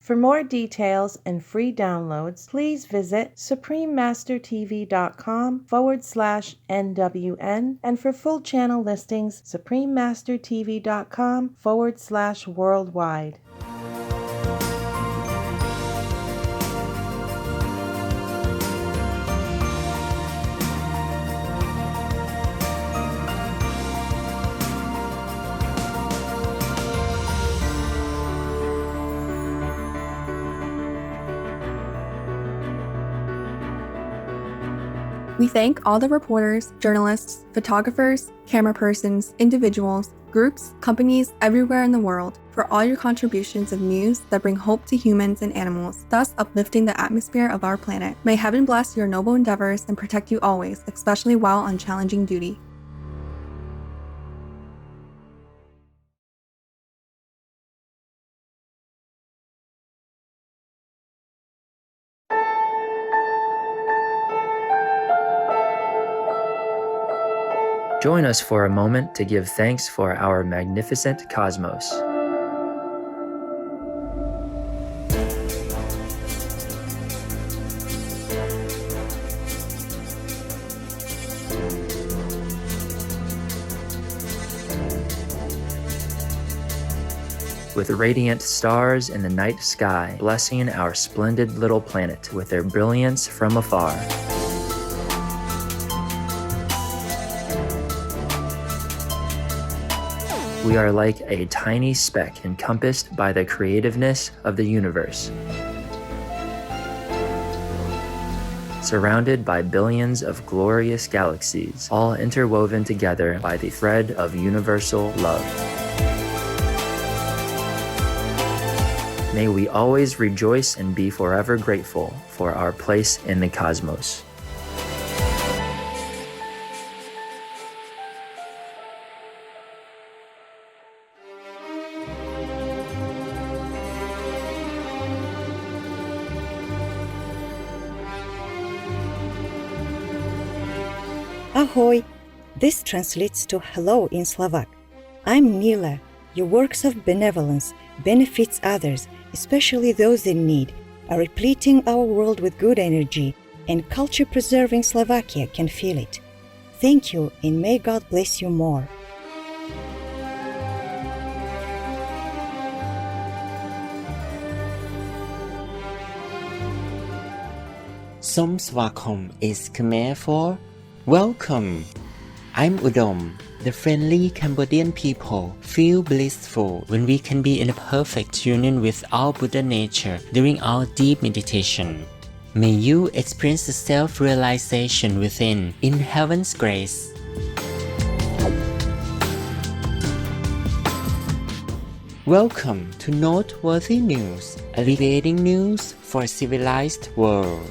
For more details and free downloads, please visit SupremeMasterTV.com/NWN, and for full channel listings, SupremeMasterTV.com/worldwide. We thank all the reporters, journalists, photographers, camera persons, individuals, groups, companies everywhere in the world for all your contributions of news that bring hope to humans and animals, thus uplifting the atmosphere of our planet. May heaven bless your noble endeavors and protect you always, especially while on challenging duty. Join us for a moment to give thanks for our magnificent cosmos. With radiant stars in the night sky, blessing our splendid little planet with their brilliance from afar. We are like a tiny speck encompassed by the creativeness of the universe, surrounded by billions of glorious galaxies, all interwoven together by the thread of universal love. May we always rejoice and be forever grateful for our place in the cosmos. Ahoy! This translates to hello in Slovak. I'm Nila. Your works of benevolence benefits others, especially those in need, are repleting our world with good energy, and culture-preserving Slovakia can feel it. Thank you, and may God bless you more. Som Swakom is Khmer for welcome. I'm Udom. The friendly Cambodian people feel blissful when we can be in a perfect union with our Buddha nature during our deep meditation. May you experience the self-realization within in heaven's grace. Welcome to Noteworthy News, alleviating news for a civilized world.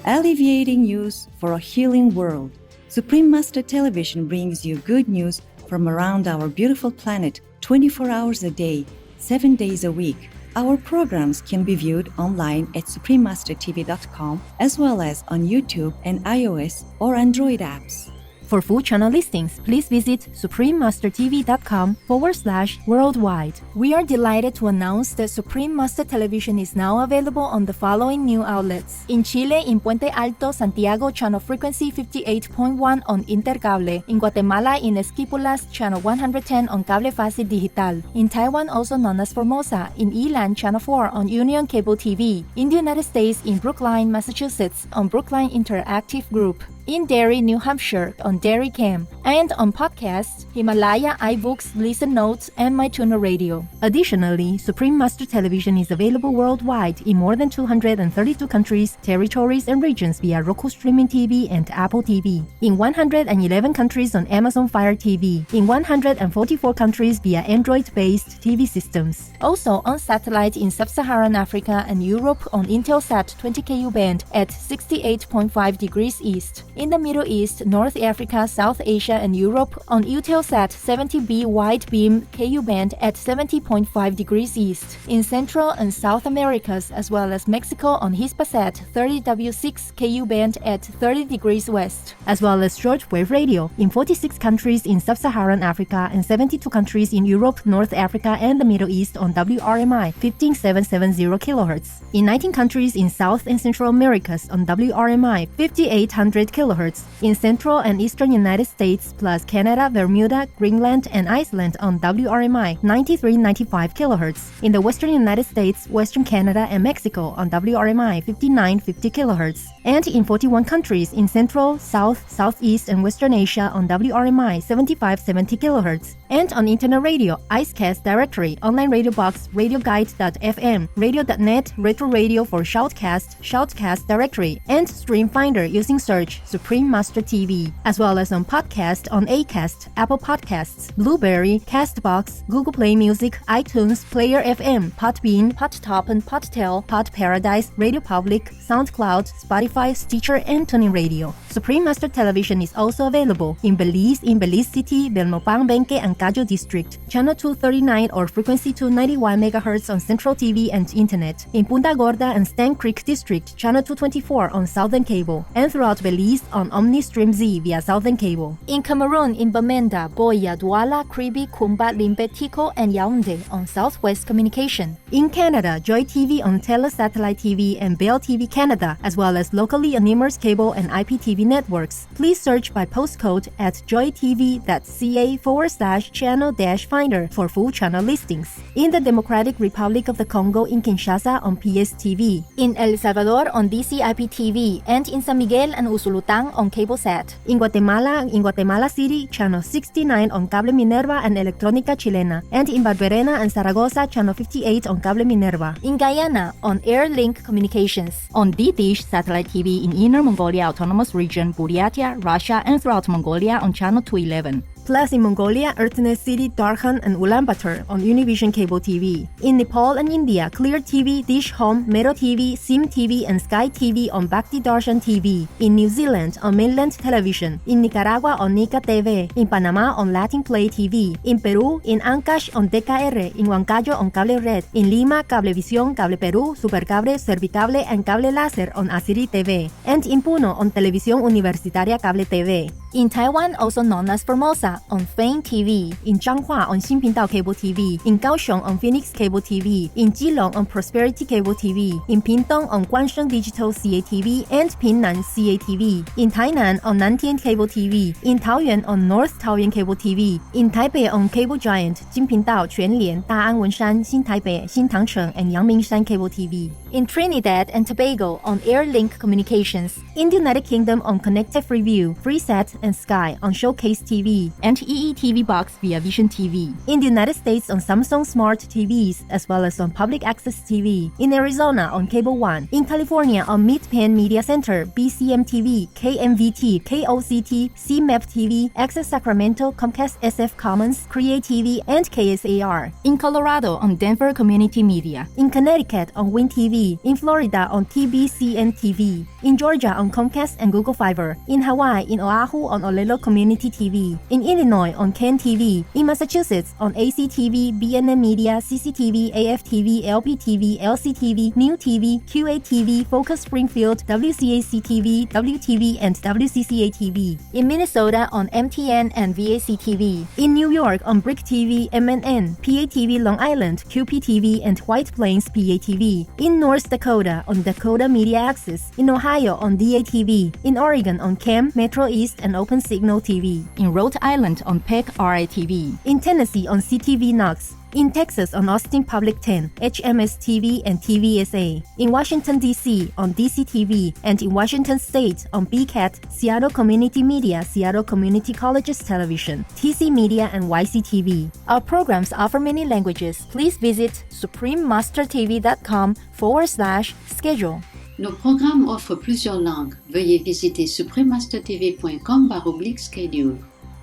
Alleviating news for a healing world. Supreme Master Television brings you good news from around our beautiful planet 24 hours a day, 7 days a week. Our programs can be viewed online at SupremeMasterTV.com as well as on YouTube and iOS or Android apps. For full channel listings, please visit SupremeMasterTV.com/worldwide. We are delighted to announce that Supreme Master Television is now available on the following new outlets. In Chile, in Puente Alto, Santiago, channel frequency 58.1 on Intercable. In Guatemala, in Esquipulas, channel 110 on Cable Fácil Digital. In Taiwan, also known as Formosa, in Elan, channel 4 on Union Cable TV. In the United States, in Brookline, Massachusetts, on Brookline Interactive Group. In Derry, New Hampshire on Derry Cam, and on podcasts, Himalaya, iBooks, Listen Notes, and MyTuner Radio. Additionally, Supreme Master Television is available worldwide in more than 232 countries, territories, and regions via Roku Streaming TV and Apple TV. In 111 countries on Amazon Fire TV. In 144 countries via Android-based TV systems. Also on satellite in Sub-Saharan Africa and Europe on Intelsat 20 Ku band at 68.5 degrees east. In the Middle East, North Africa, America, South Asia, and Europe on Eutelsat 70B wide beam KU band at 70.5 degrees east. In Central and South Americas, as well as Mexico on Hispasat 30W6 KU band at 30 degrees west, as well as shortwave radio in 46 countries in Sub-Saharan Africa and 72 countries in Europe, North Africa, and the Middle East on WRMI 15770 kHz. In 19 countries in South and Central Americas on WRMI 5800 kHz. In Central and Eastern United States plus Canada, Bermuda, Greenland, and Iceland on WRMI 9395 kHz. In the Western United States, Western Canada, and Mexico on WRMI 5950 kHz. And in 41 countries in Central, South, Southeast, and Western Asia on WRMI 7570 kHz. And on Internet Radio, Icecast Directory, Online Radio Box, RadioGuide.fm, Radio.net, Retro Radio for Shoutcast, Shoutcast Directory, and Stream Finder using search SupremeMasterTV, as well as on podcast on Acast, Apple Podcasts, Blueberry, Castbox, Google Play Music, iTunes, Player FM, Podbean, Podtoppen, Podtail, Pod Paradise, Radio Public, SoundCloud, Spotify, Stitcher, and TuneIn Radio. Supreme Master Television is also available in Belize City, Belmopang, Benque, and Cayo District, Channel 239 or frequency 291 MHz on Central TV and Internet, in Punta Gorda and Stann Creek District, Channel 224 on Southern Cable, and throughout Belize on OmniStream Z via Southern Cable. In Cameroon, in Bamenda, Boya, Douala, Kribi, Kumba, Limbe, Tico, and Yaoundé on Southwest Communication. In Canada, Joy TV on Tele Satellite TV and Bell TV Canada, as well as locally on numerous cable and IPTV networks. Please search by postcode at joytv.ca/channel-finder for full channel listings. In the Democratic Republic of the Congo in Kinshasa on PSTV. In El Salvador on DCIPTV, and in San Miguel and Usulutang on CableSat. In Guatemala City, Channel 69 on Cable Minerva and Electrónica Chilena, and in Barberena and Zaragoza, Channel 58 on Cable Minerva. In Guyana, on Airlink Communications. On D-Dish Satellite TV in Inner Mongolia Autonomous Region, Buryatia, Russia, and throughout Mongolia on Channel 211. Plus in Mongolia, Erdenes City, Darkhan, and Ulaanbaatar on Univision Cable TV. In Nepal and India, Clear TV, Dish Home, Mero TV, Sim TV, and Sky TV on Bhakti Darshan TV. In New Zealand on Mainland Television. In Nicaragua on Nica TV. In Panama on Latin Play TV. In Peru, in Ancash on DKR. In Huancayo on Cable Red. In Lima, Cablevisión, Cable Perú, Supercable, Servicable, and Cable Láser on Asiri TV. And in Puno on Televisión Universitaria Cable TV. In Taiwan, also known as Formosa, on Fame TV. In Changhua on Xinpingdao Cable TV. In Kaohsiung on Phoenix Cable TV. In Keelung on Prosperity Cable TV. In Pingtung on Guangsheng Digital CATV and Pingnan CATV. In Tainan on Nantian Cable TV. In Taoyuan on North Taoyuan Cable TV. In Taipei on Cable Giant, Jinpingdao, Quanlian, Da'an Wenshan, Xintaipei, Xintangcheng, and Yangmingshan Cable TV. In Trinidad and Tobago on Airlink Communications. In the United Kingdom on Connected Freeview, Freesat, and Sky on Showcase TV, and EETV Box via Vision TV. In the United States on Samsung Smart TVs, as well as on Public Access TV. In Arizona on Cable One. In California on Mid-Penn Media Center, BCM TV, KMVT, KOCT, CMAP TV, Access Sacramento, Comcast SF Commons, Create TV, and KSAR. In Colorado on Denver Community Media. In Connecticut on Win TV. In Florida on TBCN TV. In Georgia on Comcast and Google Fiber. In Hawaii in Oahu on Olelo Community TV. In Illinois on Ken TV. In Massachusetts on ACTV, BNN Media, CCTV, AFTV, LPTV, LCTV, New TV, QATV, Focus Springfield, WCAC TV, WTV, and WCCA TV. In Minnesota on MTN and VAC TV. In New York on Brick TV, MNN, PATV Long Island, QPTV, and White Plains PATV. In North Dakota on Dakota Media Access. In Ohio on DATV. In Oregon on CAM, Metro East, and Open Signal TV. In Rhode Island on PEC RITV. In Tennessee on CTV Knox. In Texas on Austin Public 10, HMS TV, and TVSA. In Washington, D.C. on DCTV, and in Washington State on BCAT, Seattle Community Media, Seattle Community Colleges Television, TC Media, and YCTV. Our programs offer many languages. Please visit SupremeMasterTV.com/schedule. Nos programmes offrent plusieurs langues. Veuillez visiter SupremeMasterTV.com/schedule.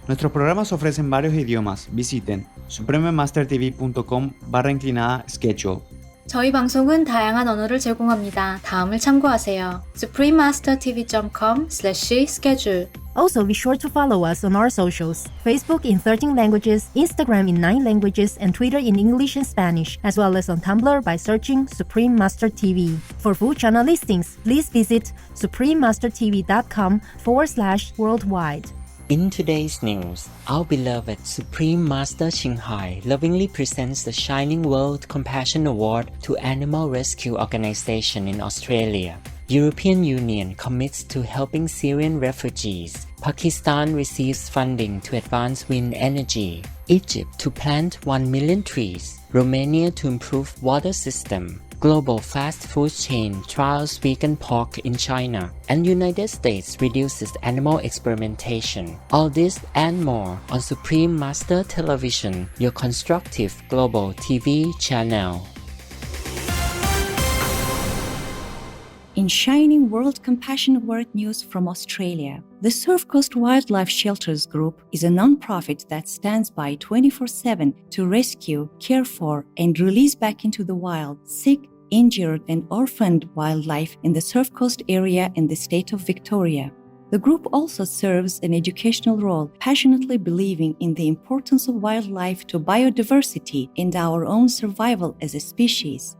Nuestros programas ofrecen varios idiomas. Visiten SupremeMasterTV.com/schedule. 저희 방송은 다양한 언어를 제공합니다. 다음을 참고하세요. SupremeMasterTV.com/schedule. Also, be sure to follow us on our socials: Facebook in 13 languages, Instagram in 9 languages, and Twitter in English and Spanish, as well as on Tumblr by searching SupremeMasterTV. For full channel listings, please visit SupremeMasterTV.com/worldwide. In today's news, our beloved Supreme Master Qinghai lovingly presents the Shining World Compassion Award to Animal Rescue Organization in Australia. European Union commits to helping Syrian refugees. Pakistan receives funding to advance wind energy. Egypt to plant 1 million trees. Romania to improve water system. Global fast food chain trials vegan pork in China. And United States reduces animal experimentation. All this and more on Supreme Master Television, your constructive global TV channel. In Shining World Compassion Award news from Australia, the Surf Coast Wildlife Shelters Group is a non-profit that stands by 24/7 to rescue, care for, and release back into the wild sick, injured, and orphaned wildlife in the Surf Coast area in the state of Victoria. The group also serves an educational role, passionately believing in the importance of wildlife to biodiversity and our own survival as a species.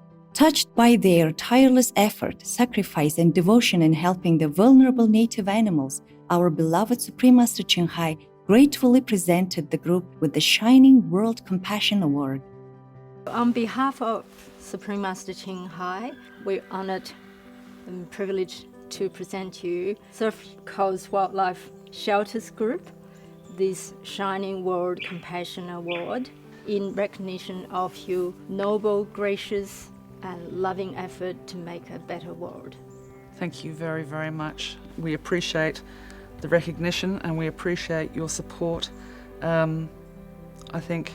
Touched by their tireless effort, sacrifice, and devotion in helping the vulnerable native animals, our beloved Supreme Master Qinghai gratefully presented the group with the Shining World Compassion Award. On behalf of Supreme Master Qinghai, we're honored and privileged to present you Surf Coast Wildlife Shelters Group this Shining World Compassion Award in recognition of your noble, gracious, and loving effort to make a better world. Thank you very, very much. We appreciate the recognition and we appreciate your support. I think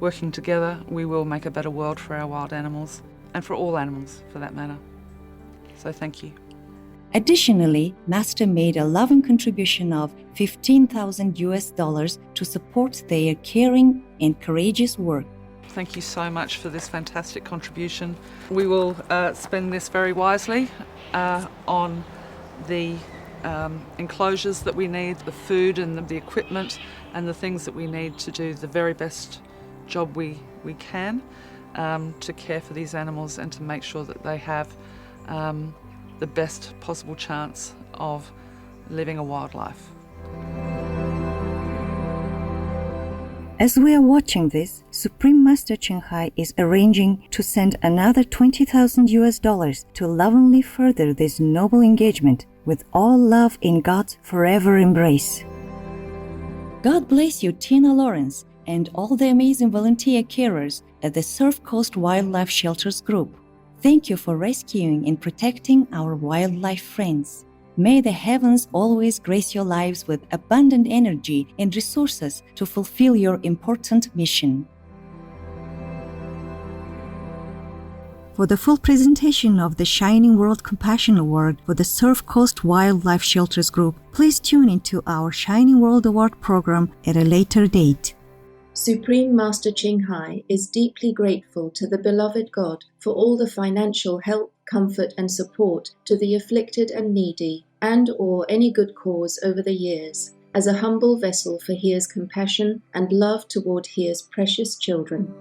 working together we will make a better world for our wild animals and for all animals for that matter. So thank you. Additionally, Master made a loving contribution of $15,000 to support their caring and courageous work. Thank you so much for this fantastic contribution. We will spend this very wisely on the enclosures that we need, the food and the equipment and the things that we need to do the very best job we can to care for these animals and to make sure that they have the best possible chance of living a wild life. As we are watching this, Supreme Master Qinghai is arranging to send another $20,000 to lovingly further this noble engagement with all love in God's forever embrace. God bless you, Tina Lawrence, and all the amazing volunteer carers at the Surf Coast Wildlife Shelters Group. Thank you for rescuing and protecting our wildlife friends. May the heavens always grace your lives with abundant energy and resources to fulfill your important mission. For the full presentation of the Shining World Compassion Award for the Surf Coast Wildlife Shelters Group, please tune into our Shining World Award program at a later date. Supreme Master Qinghai is deeply grateful to the beloved God for all the financial help, comfort and support to the afflicted and needy and/or any good cause over the years, as a humble vessel for His compassion and love toward His precious children.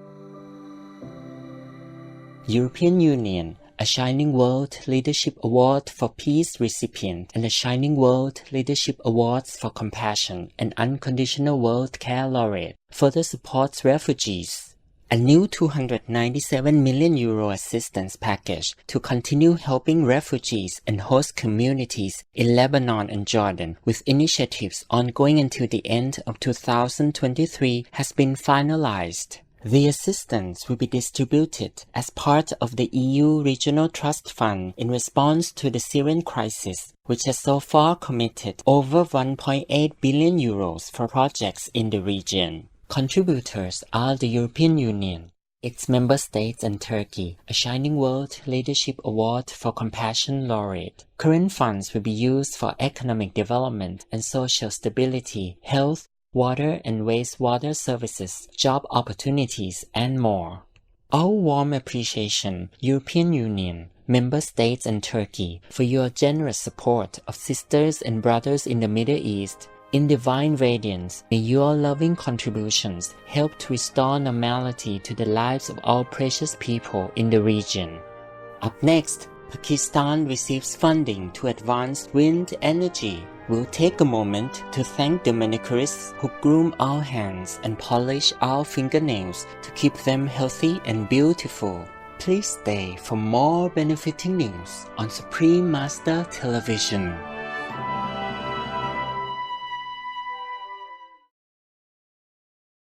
European Union, a Shining World Leadership Award for Peace recipient and the Shining World Leadership Awards for Compassion and Unconditional World Care laureate, further supports refugees. A new €297 million assistance package to continue helping refugees and host communities in Lebanon and Jordan with initiatives ongoing until the end of 2023 has been finalized. The assistance will be distributed as part of the EU Regional Trust Fund in response to the Syrian crisis, which has so far committed over €1.8 billion for projects in the region. Contributors are the European Union, its member states and Turkey, a Shining World Leadership Award for Compassion laureate. Current funds will be used for economic development and social stability, health, water and wastewater services, job opportunities, and more. Our warm appreciation, European Union, member states and Turkey, for your generous support of sisters and brothers in the Middle East, In divine radiance, may your loving contributions help to restore normality to the lives of all precious people in the region. Up next, Pakistan receives funding to advance wind energy. We'll take a moment to thank the manicurists who groom our hands and polish our fingernails to keep them healthy and beautiful. Please stay for more benefiting news on Supreme Master Television.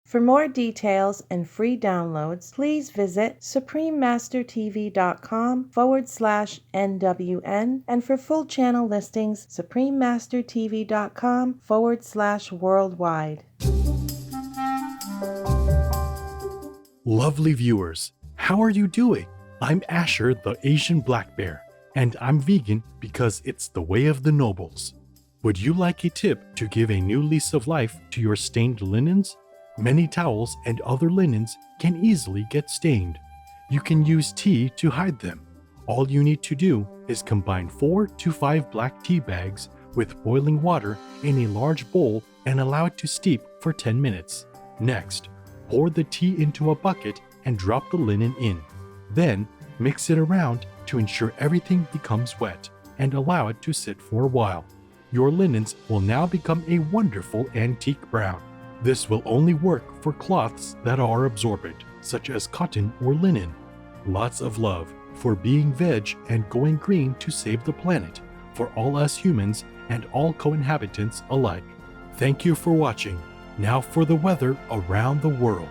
For more details and free downloads, please visit SupremeMasterTV.com/NWN, and for full channel listings, SupremeMasterTV.com/worldwide. Lovely viewers, how are you doing? I'm Asher, the Asian black bear, and I'm vegan because it's the way of the nobles. Would you like a tip to give a new lease of life to your stained linens? Many towels and other linens can easily get stained. You can use tea to hide them. All you need to do is combine 4 to 5 black tea bags with boiling water in a large bowl and allow it to steep for 10 minutes. Next, pour the tea into a bucket and drop the linen in. Then, mix it around to ensure everything becomes wet and allow it to sit for a while. Your linens will now become a wonderful antique brown. This will only work for cloths that are absorbent, such as cotton or linen. Lots of love for being veg and going green to save the planet, for all us humans and all co-inhabitants alike. Thank you for watching. Now for the weather around the world.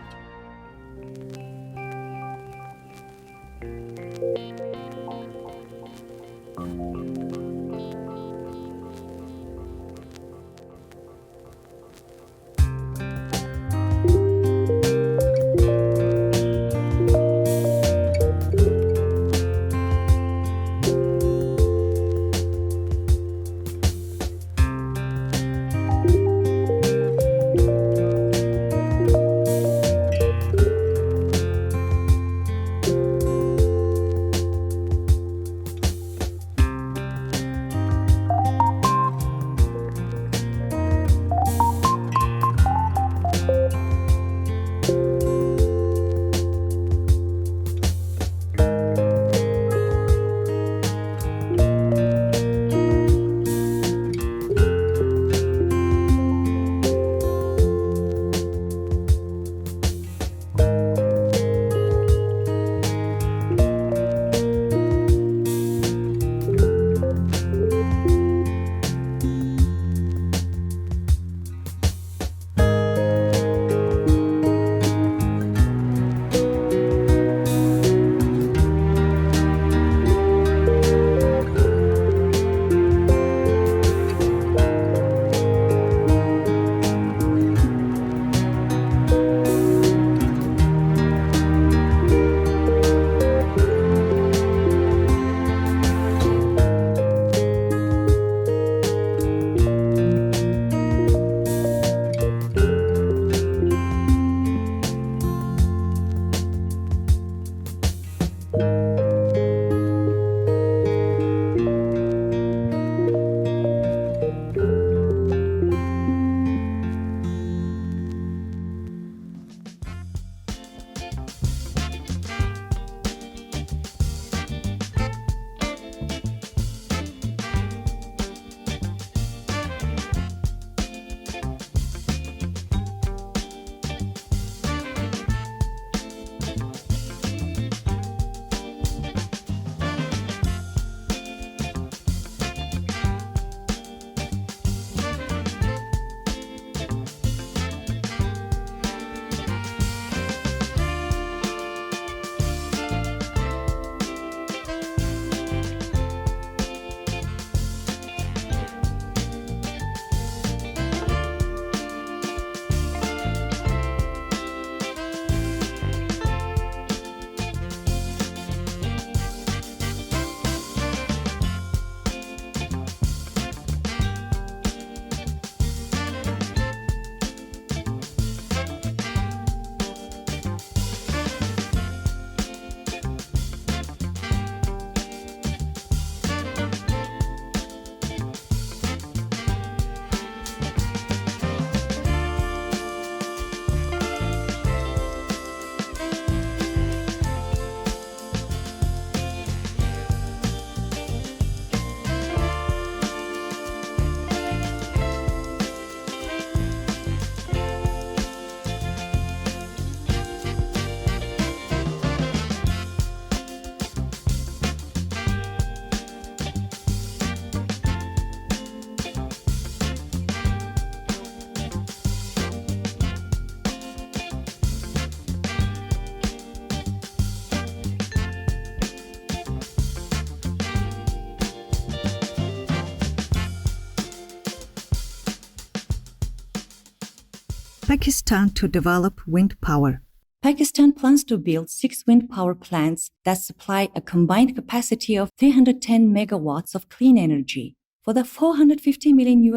Pakistan to develop wind power. Pakistan plans to build 6 wind power plants that supply a combined capacity of 310 megawatts of clean energy. For the $450 million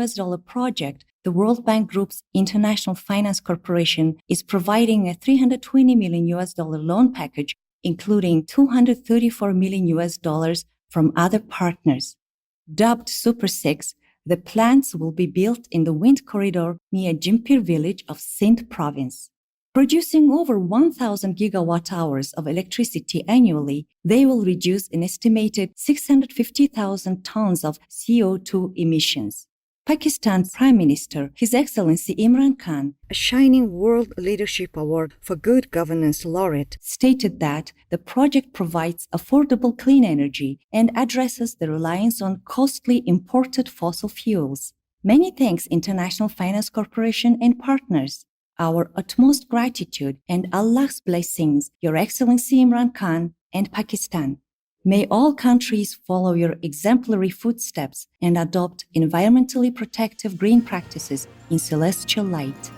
project, the World Bank Group's International Finance Corporation is providing a $320 million loan package, including $234 million from other partners. Dubbed Super 6, the plants will be built in the wind corridor near Jimpir village of Sindh province. Producing over 1,000 gigawatt hours of electricity annually, they will reduce an estimated 650,000 tons of CO2 emissions. Pakistan's Prime Minister, His Excellency Imran Khan, a Shining World Leadership Award for Good Governance laureate, stated that the project provides affordable clean energy and addresses the reliance on costly imported fossil fuels. Many thanks International Finance Corporation and partners. Our utmost gratitude and Allah's blessings, Your Excellency Imran Khan and Pakistan. May all countries follow your exemplary footsteps and adopt environmentally protective green practices in celestial light.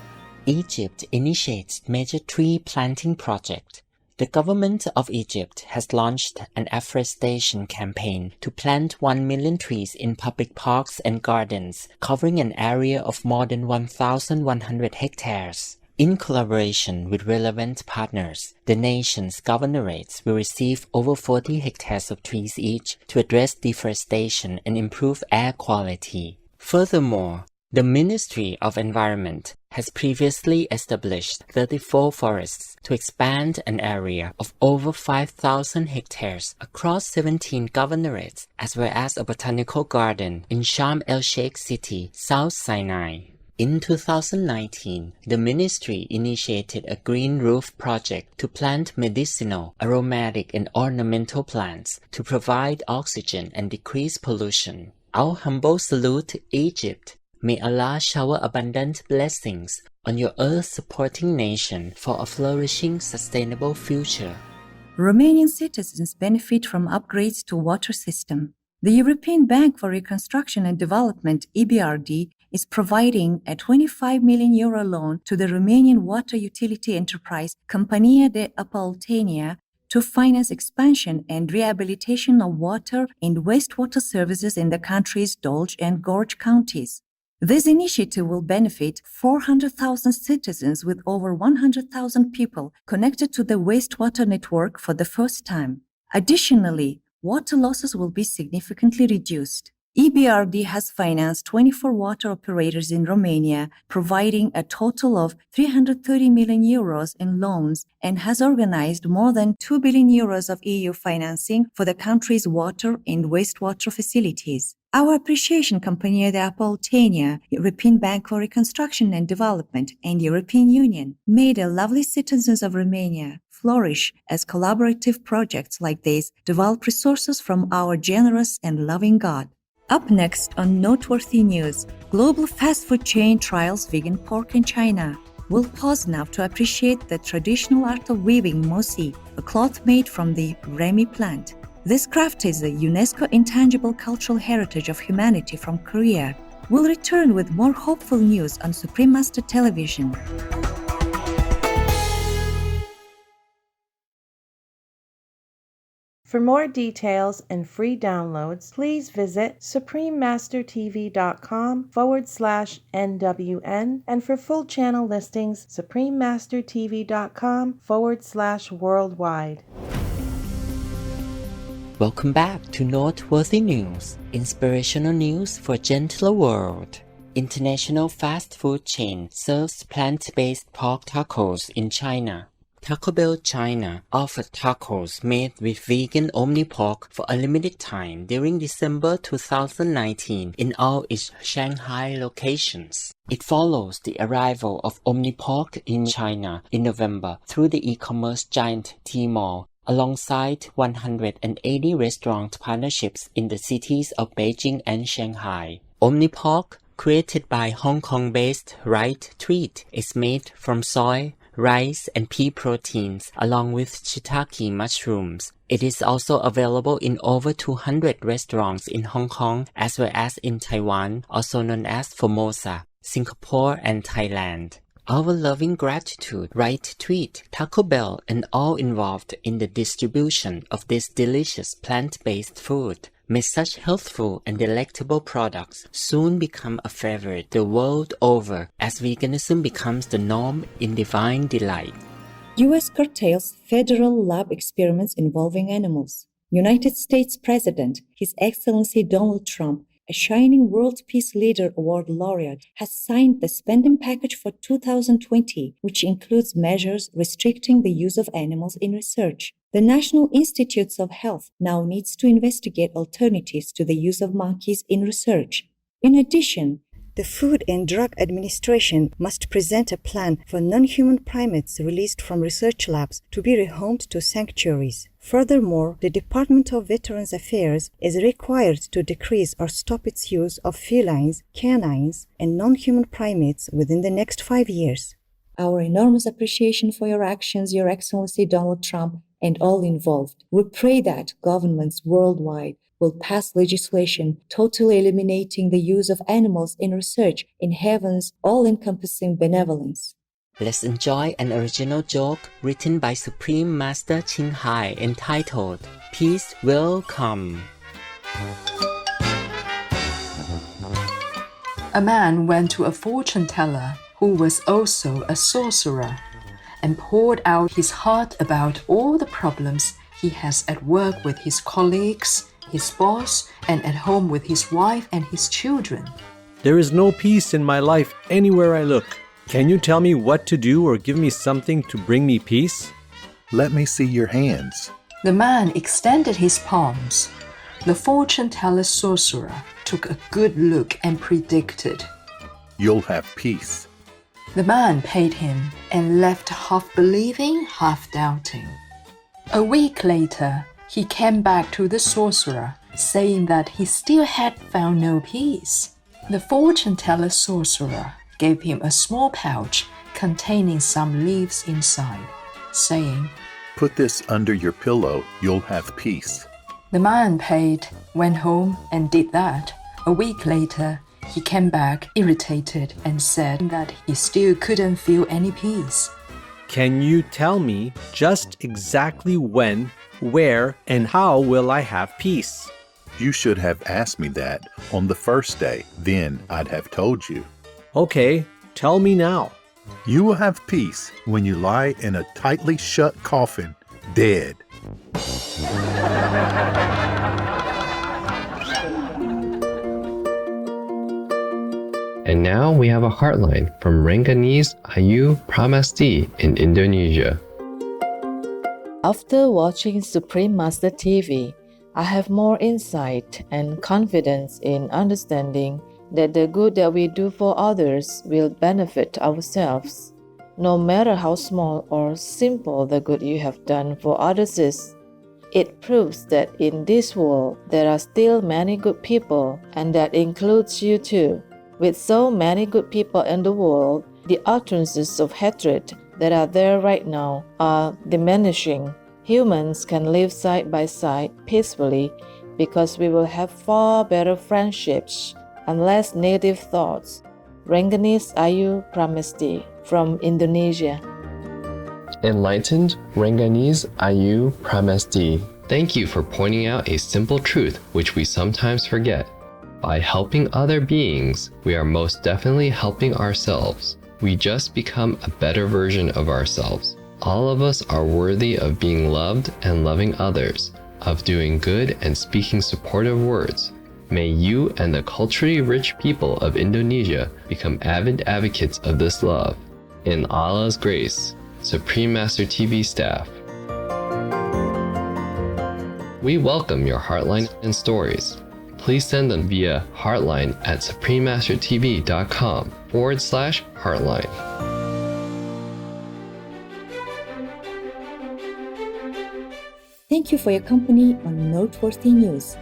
Egypt initiates major tree planting project. The government of Egypt has launched an afforestation campaign to plant 1 million trees in public parks and gardens, covering an area of more than 1,100 hectares. In collaboration with relevant partners, the nation's governorates will receive over 40 hectares of trees each to address deforestation and improve air quality. Furthermore, the Ministry of Environment has previously established 34 forests to expand an area of over 5,000 hectares across 17 governorates, as well as a botanical garden in Sharm el-Sheikh City, South Sinai. In 2019, the ministry initiated a green roof project to plant medicinal, aromatic, and ornamental plants to provide oxygen and decrease pollution. Our humble salute to Egypt. May Allah shower abundant blessings on your earth-supporting nation for a flourishing, sustainable future. Romanian citizens benefit from upgrades to water system. The European Bank for Reconstruction and Development, EBRD, is providing a €25 million loan to the Romanian water utility enterprise Compania de Apă Oltenia to finance expansion and rehabilitation of water and wastewater services in the country's Dolj and Gorj counties. This initiative will benefit 400,000 citizens with over 100,000 people connected to the wastewater network for the first time. Additionally, water losses will be significantly reduced. EBRD has financed 24 water operators in Romania, providing a total of €330 million in loans, and has organized more than €2 billion of EU financing for the country's water and wastewater facilities. Our appreciation Compania de Apă Oltenia, European Bank for Reconstruction and Development, and European Union made the lovely citizens of Romania flourish as collaborative projects like this develop resources from our generous and loving God. Up next on Noteworthy News, global fast food chain trials vegan pork in China. We'll pause now to appreciate the traditional art of weaving mosi, a cloth made from the remi plant. This craft is a UNESCO intangible cultural heritage of humanity from Korea. We'll return with more hopeful news on Supreme Master Television. For more details and free downloads, please visit SupremeMasterTV.com/NWN, and for full channel listings, SupremeMasterTV.com/worldwide. Welcome back to Noteworthy News, inspirational news for a gentler world. International fast food chain serves plant-based pork tacos in China. Taco Bell China offered tacos made with vegan Omni pork for a limited time during December 2019 in all its Shanghai locations. It follows the arrival of Omni pork in China in November through the e-commerce giant Tmall, alongside 180 restaurant partnerships in the cities of Beijing and Shanghai. Omni pork, created by Hong Kong-based Right Treat, is made from soy, rice, and pea proteins, along with shiitake mushrooms. It is also available in over 200 restaurants in Hong Kong, as well as in Taiwan, also known as Formosa, Singapore, and Thailand. our loving gratitude right tweet Taco Bell and all involved in the distribution of this delicious plant-based food. May such healthful and delectable products soon become a favorite the world over as veganism becomes the norm in divine delight. U.S. curtails federal lab experiments involving animals. United States President, His Excellency Donald Trump, a shining World Peace Leader Award laureate, has signed the spending package for 2020, which includes measures restricting the use of animals in research. The National Institutes of Health now needs to investigate alternatives to the use of monkeys in research. In addition, the Food and Drug Administration must present a plan for non-human primates released from research labs to be rehomed to sanctuaries. Furthermore, the Department of Veterans Affairs is required to decrease or stop its use of felines, canines, and non-human primates within the next 5 years. Our enormous appreciation for your actions, Your Excellency Donald Trump, and all involved. We pray that governments worldwide will pass legislation totally eliminating the use of animals in research in heaven's all-encompassing benevolence. Let's enjoy an original joke written by Supreme Master Ching Hai entitled, Peace Will Come. A man went to a fortune teller who was also a sorcerer and poured out his heart about all the problems he has at work with his colleagues, his boss, and at home with his wife and his children. There is no peace in my life anywhere I look. Can you tell me what to do or give me something to bring me peace? Let me see your hands. The man extended his palms. The fortune teller sorcerer took a good look and predicted, You'll have peace. The man paid him and left half believing, half doubting. A week later, he came back to the sorcerer, saying that he still had found no peace. The fortune teller sorcerer gave him a small pouch containing some leaves inside, saying, Put this under your pillow, you'll have peace. The man paid, went home, and did that. A week later, he came back irritated and said that he still couldn't feel any peace. Can you tell me just exactly when, where, and how will I have peace? You should have asked me that on the first day. Then I'd have told you. Okay, tell me now. You will have peace when you lie in a tightly shut coffin, dead. And now we have a heartline from Renganese Ayu Pramesti in Indonesia. After watching Supreme Master TV, I have more insight and confidence in understanding that the good that we do for others will benefit ourselves. No matter how small or simple the good you have done for others is, it proves that in this world there are still many good people, and that includes you too. With so many good people in the world, the utterances of hatred that are there right now are diminishing. Humans can live side by side peacefully because we will have far better friendships and less negative thoughts. Renganese Ayu Pramesti from Indonesia. Enlightened Renganese Ayu Pramesti. Thank you for pointing out a simple truth which we sometimes forget. By helping other beings, we are most definitely helping ourselves. We just become a better version of ourselves. All of us are worthy of being loved and loving others, of doing good and speaking supportive words. May you and the culturally rich people of Indonesia become avid advocates of this love. In Allah's grace, Supreme Master TV staff. We welcome your heartline and stories. Please send them via heartline at suprememastertv.com/heartline. Thank you for your company on Noteworthy News.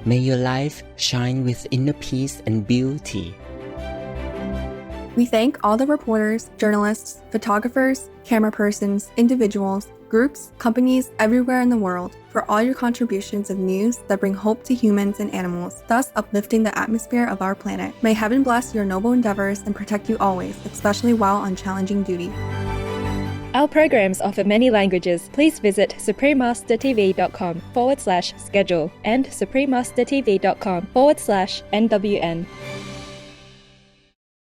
May your life shine with inner peace and beauty. We thank all the reporters, journalists, photographers, camera persons, individuals, groups, companies everywhere in the world for all your contributions of news that bring hope to humans and animals, thus uplifting the atmosphere of our planet. May heaven bless your noble endeavors and protect you always, especially while on challenging duty. Our programs offer many languages. Please visit SupremeMasterTV.com/schedule and SupremeMasterTV.com/NWN.